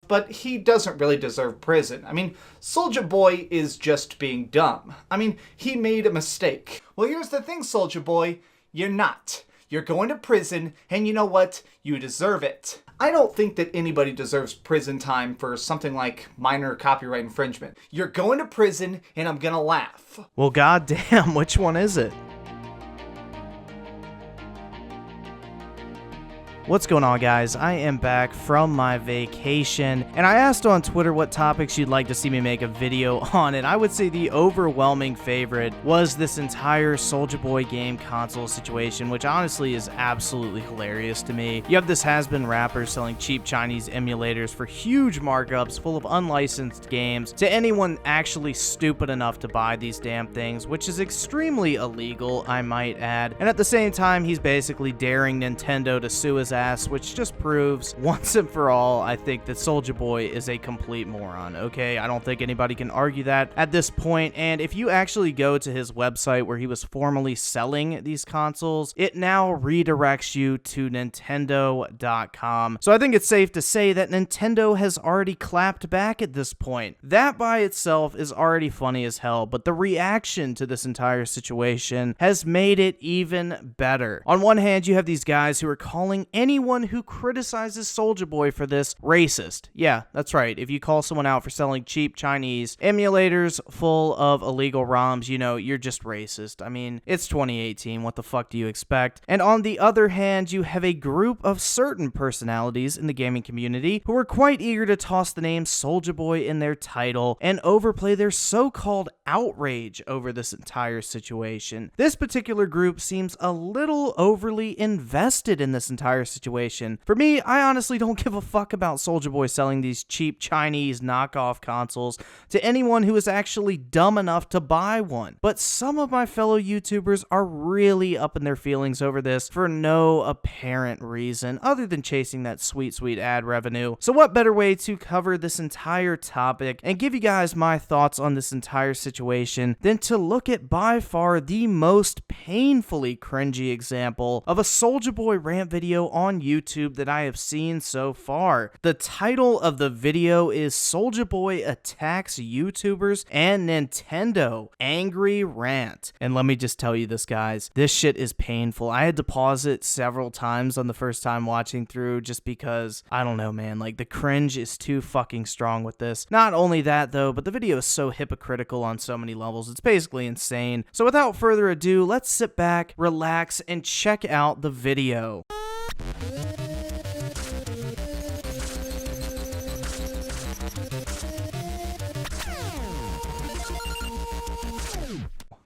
but he doesn't really deserve prison. I mean, Soulja Boy is just being dumb. I mean, he made a mistake. Well, here's the thing, Soulja Boy. You're not. You're going to prison, and you know what? You deserve it. I don't think that anybody deserves prison time for something like minor copyright infringement. You're going to prison, and I'm gonna laugh. Well, goddamn, which one is it? What's going on, guys? I am back from my vacation, and I asked on Twitter what topics you'd like to see me make a video on, and I would say the overwhelming favorite was this entire Soulja Boy game console situation, which honestly is absolutely hilarious to me. You have this has-been rapper selling cheap Chinese emulators for huge markups full of unlicensed games to anyone actually stupid enough to buy these damn things, which is extremely illegal, I might add. And at the same time, he's basically daring Nintendo to sue his ass, which just proves once and for all, I think that Soulja Boy is a complete moron, okay? I don't think anybody can argue that at this point, and if you actually go to his website where he was formerly selling these consoles, it now redirects you to Nintendo.com. So I think it's safe to say that Nintendo has already clapped back at this point. That by itself is already funny as hell, but the reaction to this entire situation has made it even better. On one hand, you have these guys who are calling anyone who criticizes Soulja Boy for this racist. Yeah, that's right. If you call someone out for selling cheap Chinese emulators full of illegal ROMs, you know, you're just racist. I mean, it's 2018. What the fuck do you expect? And on the other hand, you have a group of certain personalities in the gaming community who are quite eager to toss the name Soulja Boy in their title and overplay their so-called outrage over this entire situation. This particular group seems a little overly invested in this entire situation. For me, I honestly don't give a fuck about Soulja Boy selling these cheap Chinese knockoff consoles to anyone who is actually dumb enough to buy one. But some of my fellow YouTubers are really up in their feelings over this for no apparent reason other than chasing that sweet, sweet ad revenue. So what better way to cover this entire topic and give you guys my thoughts on this entire situation than to look at by far the most painfully cringy example of a Soulja Boy rant video on YouTube that I have seen so far. The title of the video is Soulja Boy Attacks YouTubers and Nintendo, Angry Rant. And let me just tell you this, guys, this shit is painful. I had to pause it several times on the first time watching through just because, I don't know, man, like the cringe is too fucking strong with this. Not only that though, but the video is so hypocritical on so many levels. It's basically insane. So without further ado, let's sit back, relax, and check out the video.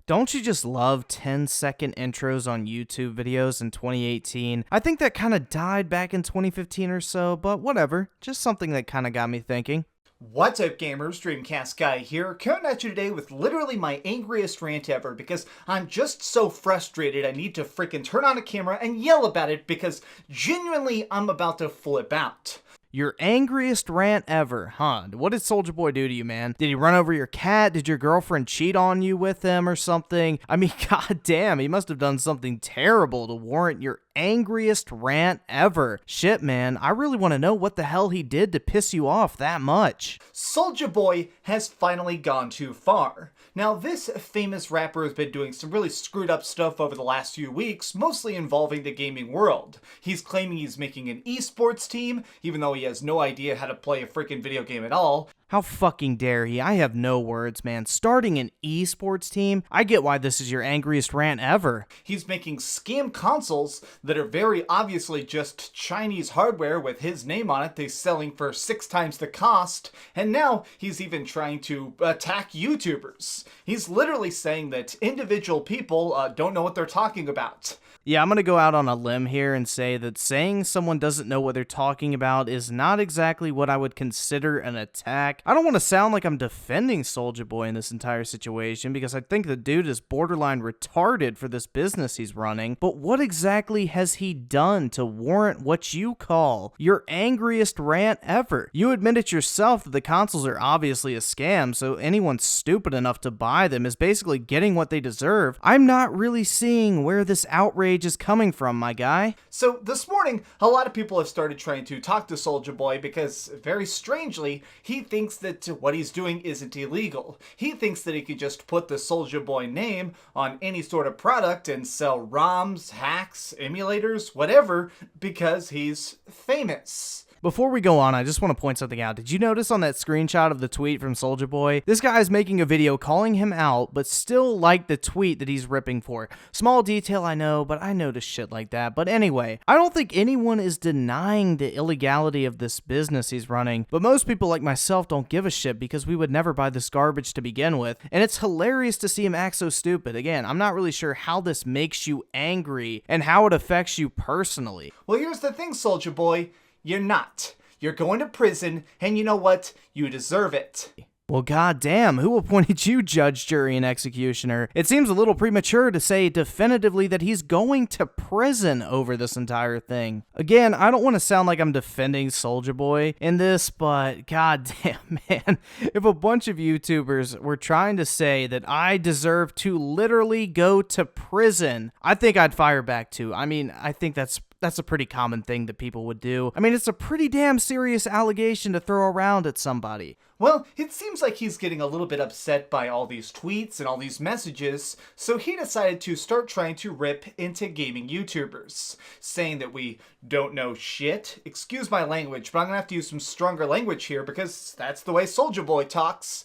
Don't you just love 10-second intros on YouTube videos in 2018? I think that kind of died back in 2015 or so, but whatever. Just something that kind of got me thinking. What's up, gamers? Dreamcast Guy here, coming at you today with literally my angriest rant ever because I'm just so frustrated I need to freaking turn on a camera and yell about it because genuinely I'm about to flip out. Your angriest rant ever, huh? What did Soulja Boy do to you, man? Did he run over your cat? Did your girlfriend cheat on you with him or something? I mean, goddamn, he must have done something terrible to warrant your angriest rant ever. Shit, man, I really want to know what the hell he did to piss you off that much. Soulja Boy has finally gone too far. Now, this famous rapper has been doing some really screwed up stuff over the last few weeks, mostly involving the gaming world. He's claiming he's making an esports team, even though he has no idea how to play a freaking video game at all. How fucking dare he? I have no words, man. Starting an esports team? I get why this is your angriest rant ever. He's making scam consoles that are very obviously just Chinese hardware with his name on it. They're selling for 6 times the cost. And now he's even trying to attack YouTubers. He's literally saying that individual people don't know what they're talking about. Yeah, I'm gonna go out on a limb here and say that saying someone doesn't know what they're talking about is not exactly what I would consider an attack. I don't want to sound like I'm defending Soulja Boy in this entire situation because I think the dude is borderline retarded for this business he's running, but what exactly has he done to warrant what you call your angriest rant ever? You admit it yourself that the consoles are obviously a scam, so anyone stupid enough to buy them is basically getting what they deserve. I'm not really seeing where this outrage is coming from, my guy. So this morning, a lot of people have started trying to talk to Soulja Soulja Boy because, very strangely, he thinks that what he's doing isn't illegal. He thinks that he could just put the Soulja Boy name on any sort of product and sell ROMs, hacks, emulators, whatever, because he's famous. Before we go on, I just want to point something out. Did you notice on that screenshot of the tweet from Soulja Boy? This guy is making a video calling him out, but still like the tweet that he's ripping for. Small detail, I know, but I notice shit like that. But anyway, I don't think anyone is denying the illegality of this business he's running, but most people like myself don't give a shit because we would never buy this garbage to begin with, and it's hilarious to see him act so stupid. Again, I'm not really sure how this makes you angry and how it affects you personally. Well, here's the thing, Soulja Boy. You're not. You're going to prison, and you know what? You deserve it. Well, goddamn, who appointed you judge, jury, and executioner? It seems a little premature to say definitively that he's going to prison over this entire thing. Again, I don't want to sound like I'm defending Soulja Boy in this, but goddamn, man, if a bunch of YouTubers were trying to say that I deserve to literally go to prison, I think I'd fire back too. I mean, I think that's a pretty common thing that people would do. I mean, it's a pretty damn serious allegation to throw around at somebody. Well, it seems like he's getting a little bit upset by all these tweets and all these messages, so he decided to start trying to rip into gaming YouTubers, saying that we don't know shit. Excuse my language, but I'm gonna have to use some stronger language here because that's the way Soulja Boy talks.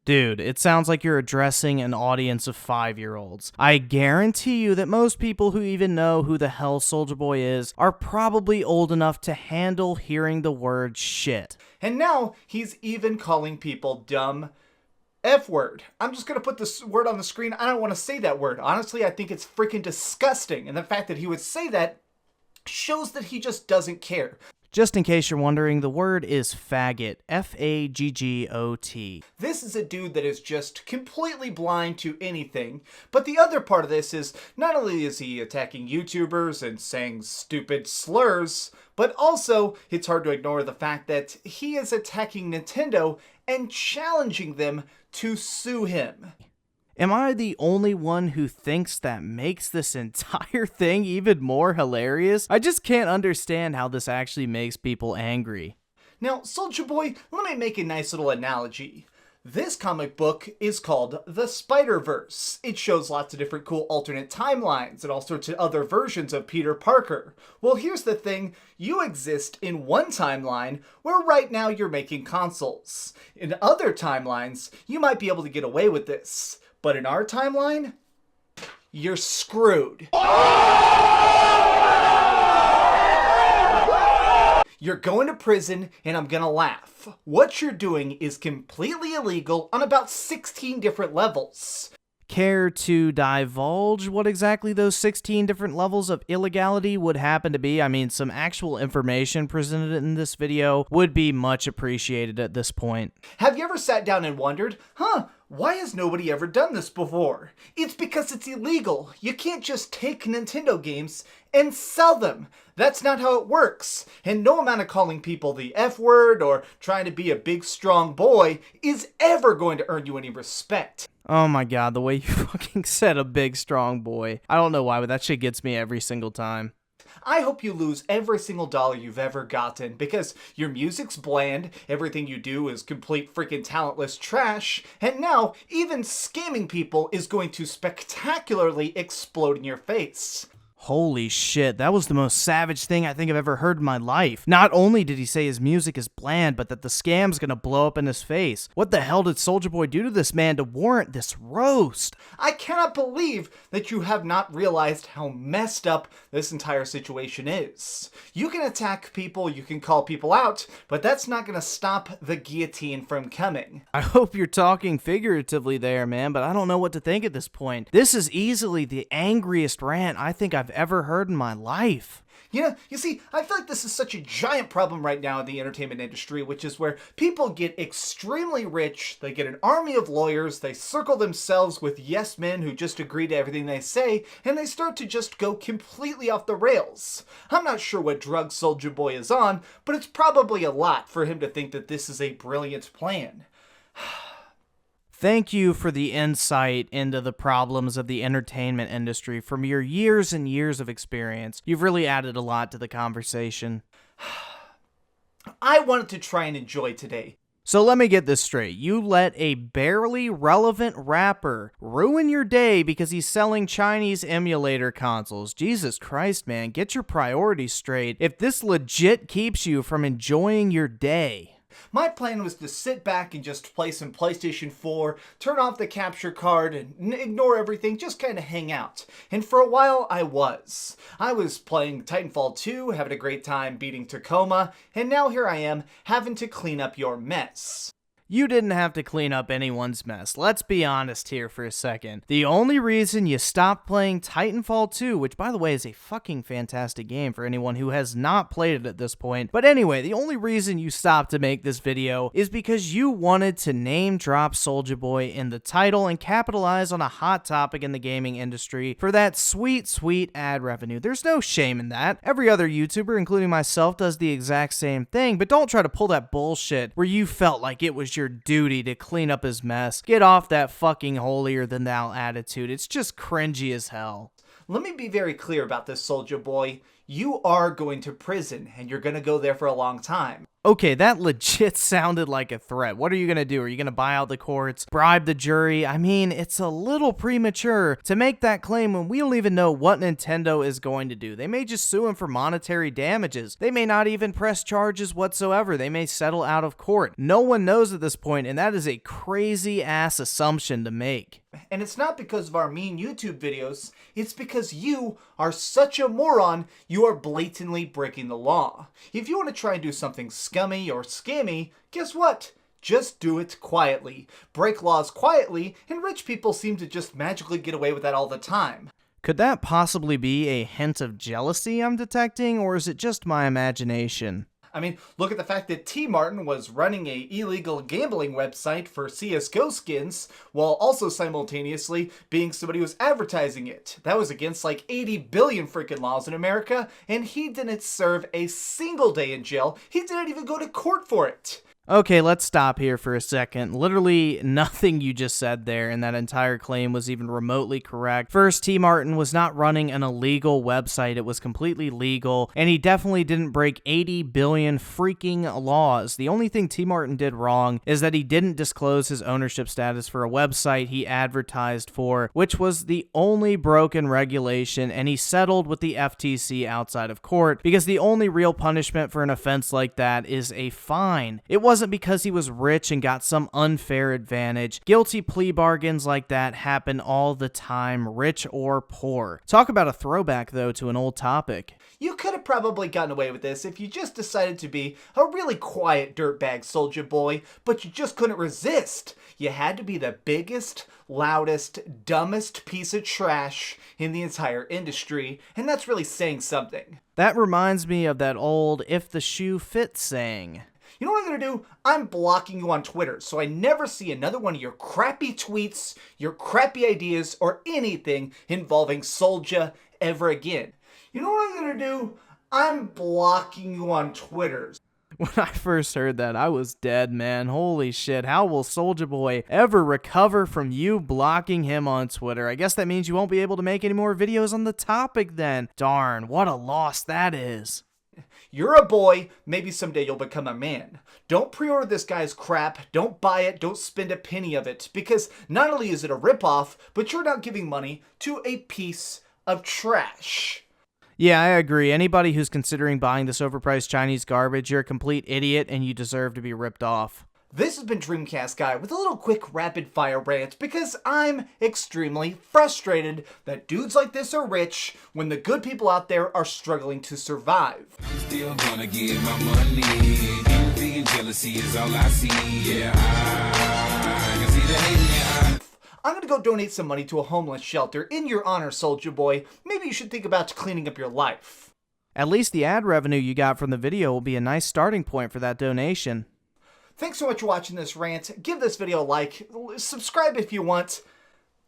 Dude, it sounds like you're addressing an audience of 5-year-olds. I guarantee you that most people who even know who the hell Soulja Boy is are probably old enough to handle hearing the word shit. And now he's even calling people dumb F-word. I'm just gonna put this word on the screen. I don't want to say that word. Honestly, I think it's freaking disgusting. And the fact that he would say that shows that he just doesn't care. Just in case you're wondering, the word is faggot. F-A-G-G-O-T. This is a dude that is just completely blind to anything. But the other part of this is, not only is he attacking YouTubers and saying stupid slurs, but also it's hard to ignore the fact that he is attacking Nintendo and challenging them to sue him. Am I the only one who thinks that makes this entire thing even more hilarious? I just can't understand how this actually makes people angry. Now, Soulja Boy, let me make a nice little analogy. This comic book is called The Spider-Verse. It shows lots of different cool alternate timelines and all sorts of other versions of Peter Parker. Well, here's the thing. You exist in one timeline where right now you're making consoles. In other timelines, you might be able to get away with this. But in our timeline, you're screwed. You're going to prison, and I'm gonna laugh. What you're doing is completely illegal on about 16 different levels. Care to divulge what exactly those 16 different levels of illegality would happen to be? I mean, some actual information presented in this video would be much appreciated at this point. Have you ever sat down and wondered, why has nobody ever done this before? It's because it's illegal. You can't just take Nintendo games and sell them. That's not how it works. And no amount of calling people the F-word or trying to be a big strong boy is ever going to earn you any respect. Oh my god, the way you fucking said a big strong boy. I don't know why, but that shit gets me every single time. I hope you lose every single dollar you've ever gotten because your music's bland, everything you do is complete freaking talentless trash, and now even scamming people is going to spectacularly explode in your face. Holy shit, that was the most savage thing I think I've ever heard in my life. Not only did he say his music is bland, but that the scam's gonna blow up in his face. What the hell did Soulja Boy do to this man to warrant this roast? I cannot believe that you have not realized how messed up this entire situation is. You can attack people, you can call people out, but that's not gonna stop the guillotine from coming. I hope you're talking figuratively there, man, but I don't know what to think at this point. This is easily the angriest rant I think I've ever heard in my life. You see, I feel like this is such a giant problem right now in the entertainment industry, which is where people get extremely rich, they get an army of lawyers, they circle themselves with yes men who just agree to everything they say, and they start to just go completely off the rails. I'm not sure what drug Soulja Boy is on, but it's probably a lot for him to think that this is a brilliant plan. Thank you for the insight into the problems of the entertainment industry from your years and years of experience. You've really added a lot to the conversation. I wanted to try and enjoy today. So let me get this straight. You let a barely relevant rapper ruin your day because he's selling Chinese emulator consoles. Jesus Christ, man, get your priorities straight if this legit keeps you from enjoying your day. My plan was to sit back and just play some PlayStation 4, turn off the capture card, and ignore everything, just kind of hang out. And for a while, I was. I was playing Titanfall 2, having a great time beating Tacoma, and now here I am, having to clean up your mess. You didn't have to clean up anyone's mess. Let's be honest here for a second. The only reason you stopped playing Titanfall 2, which by the way is a fucking fantastic game for anyone who has not played it at this point, but anyway, the only reason you stopped to make this video is because you wanted to name drop Soulja Boy in the title and capitalize on a hot topic in the gaming industry for that sweet, sweet ad revenue. There's no shame in that. Every other YouTuber, including myself, does the exact same thing, but don't try to pull that bullshit where you felt like it was your duty to clean up his mess. Get off that fucking holier than thou attitude. It's just cringy as hell. Let me be very clear about this, Soulja Boy. You are going to prison, and you're going to go there for a long time. Okay, that legit sounded like a threat. What are you gonna do? Are you gonna buy out the courts, bribe the jury? I mean, it's a little premature to make that claim when we don't even know what Nintendo is going to do. They may just sue him for monetary damages. They may not even press charges whatsoever. They may settle out of court. No one knows at this point, and that is a crazy ass assumption to make. And it's not because of our mean YouTube videos, it's because you are such a moron, you are blatantly breaking the law. If you want to try and do something scummy or scammy, guess what? Just do it quietly. Break laws quietly, and rich people seem to just magically get away with that all the time. Could that possibly be a hint of jealousy I'm detecting, or is it just my imagination? I mean, look at the fact that T. Martin was running a illegal gambling website for CSGO skins while also simultaneously being somebody who was advertising it. That was against like 80 billion freaking laws in America, and he didn't serve a single day in jail. He didn't even go to court for it. Okay, let's stop here for a second. Literally nothing you just said there in that entire claim was even remotely correct. First, T. Martin was not running an illegal website. It was completely legal, and he definitely didn't break 80 billion freaking laws. The only thing T. Martin did wrong is that he didn't disclose his ownership status for a website he advertised for, which was the only broken regulation, and he settled with the FTC outside of court because the only real punishment for an offense like that is a fine. It wasn't because he was rich and got some unfair advantage. Guilty plea bargains like that happen all the time, rich or poor. Talk about a throwback, though, to an old topic. You could have probably gotten away with this if you just decided to be a really quiet dirtbag Soulja Boy, but you just couldn't resist. You had to be the biggest, loudest, dumbest piece of trash in the entire industry, and that's really saying something. That reminds me of that old "if the shoe fits" saying. You know what I'm going to do? I'm blocking you on Twitter so I never see another one of your crappy tweets, your crappy ideas, or anything involving Soulja ever again. You know what I'm going to do? I'm blocking you on Twitter. When I first heard that, I was dead, man. Holy shit, how will Soulja Boy ever recover from you blocking him on Twitter? I guess that means you won't be able to make any more videos on the topic then. Darn, what a loss that is. You're a boy, maybe someday you'll become a man. Don't pre-order this guy's crap, don't buy it, don't spend a penny of it, because not only is it a ripoff, but you're not giving money to a piece of trash. Yeah, I agree. Anybody who's considering buying this overpriced Chinese garbage, you're a complete idiot and you deserve to be ripped off. This has been Dreamcast Guy with a little quick rapid fire rant because I'm extremely frustrated that dudes like this are rich when the good people out there are struggling to survive. I'm still gonna get my money. Envy and jealousy is all I see. Yeah, I can see the hate in your eyes. I'm gonna go donate some money to a homeless shelter in your honor, Soulja Boy. Maybe you should think about cleaning up your life. At least the ad revenue you got from the video will be a nice starting point for that donation. Thanks so much for watching this rant. Give this video a like. Subscribe if you want.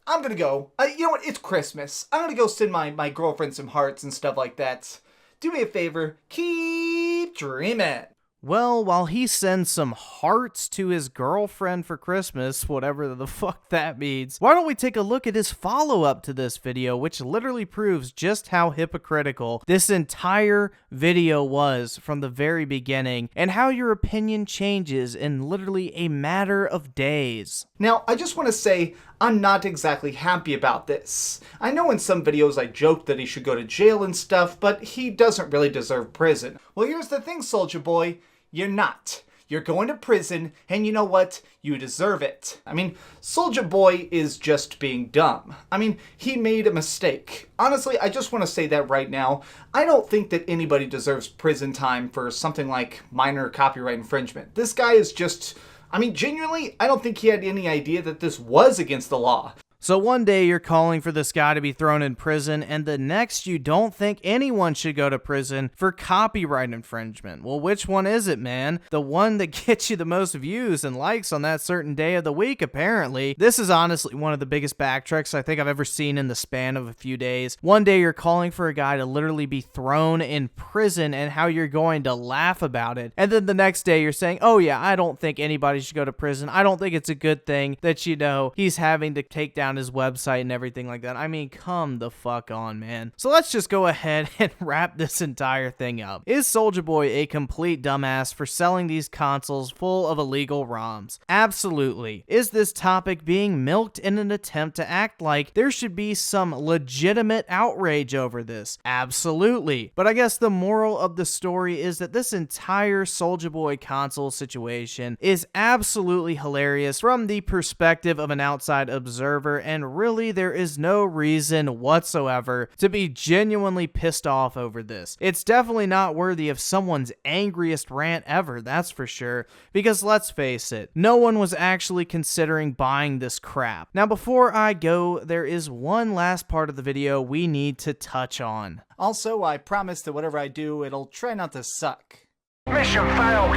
I'm gonna go. You know what? It's Christmas. I'm gonna go send my girlfriend some hearts and stuff like that. Do me a favor. Keep dreaming. Well, while he sends some hearts to his girlfriend for Christmas, whatever the fuck that means, why don't we take a look at his follow-up to this video, which literally proves just how hypocritical this entire video was from the very beginning, and how your opinion changes in literally a matter of days. Now, I just want to say, I'm not exactly happy about this. I know in some videos I joked that he should go to jail and stuff, but he doesn't really deserve prison. Well, here's the thing, Soulja Boy. You're not. You're going to prison, and you know what? You deserve it. I mean, Soulja Boy is just being dumb. I mean, he made a mistake. Honestly, I just want to say that right now. I don't think that anybody deserves prison time for something like minor copyright infringement. This guy is just... I mean, genuinely, I don't think he had any idea that this was against the law. So one day you're calling for this guy to be thrown in prison, and the next you don't think anyone should go to prison for copyright infringement. Well, which one is it, man? The one that gets you the most views and likes on that certain day of the week, apparently. This is honestly one of the biggest backtracks I think I've ever seen in the span of a few days. One day you're calling for a guy to literally be thrown in prison and how you're going to laugh about it. And then the next day you're saying, oh yeah, I don't think anybody should go to prison. I don't think it's a good thing that, you know, he's having to take down his website and everything like that. I mean, come the fuck on, man. So let's just go ahead and wrap this entire thing up. Is Soulja Boy a complete dumbass for selling these consoles full of illegal ROMs? Absolutely. Is this topic being milked in an attempt to act like there should be some legitimate outrage over this? Absolutely. But I guess the moral of the story is that this entire Soulja Boy console situation is absolutely hilarious from the perspective of an outside observer, and really there is no reason whatsoever to be genuinely pissed off over this. It's definitely not worthy of someone's angriest rant ever, that's for sure, because let's face it, no one was actually considering buying this crap. Now before I go, there is one last part of the video we need to touch on. Also, I promise that whatever I do, it'll try not to suck. Mission failed.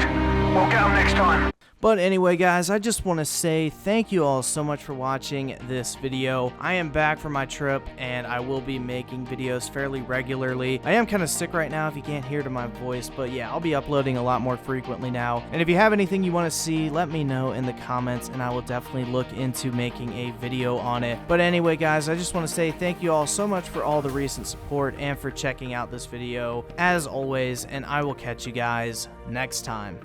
We'll get 'em next time. But anyway, guys, I just want to say thank you all so much for watching this video. I am back from my trip, and I will be making videos fairly regularly. I am kind of sick right now if you can't hear to my voice, but yeah, I'll be uploading a lot more frequently now. And if you have anything you want to see, let me know in the comments, and I will definitely look into making a video on it. But anyway, guys, I just want to say thank you all so much for all the recent support and for checking out this video, as always, and I will catch you guys next time.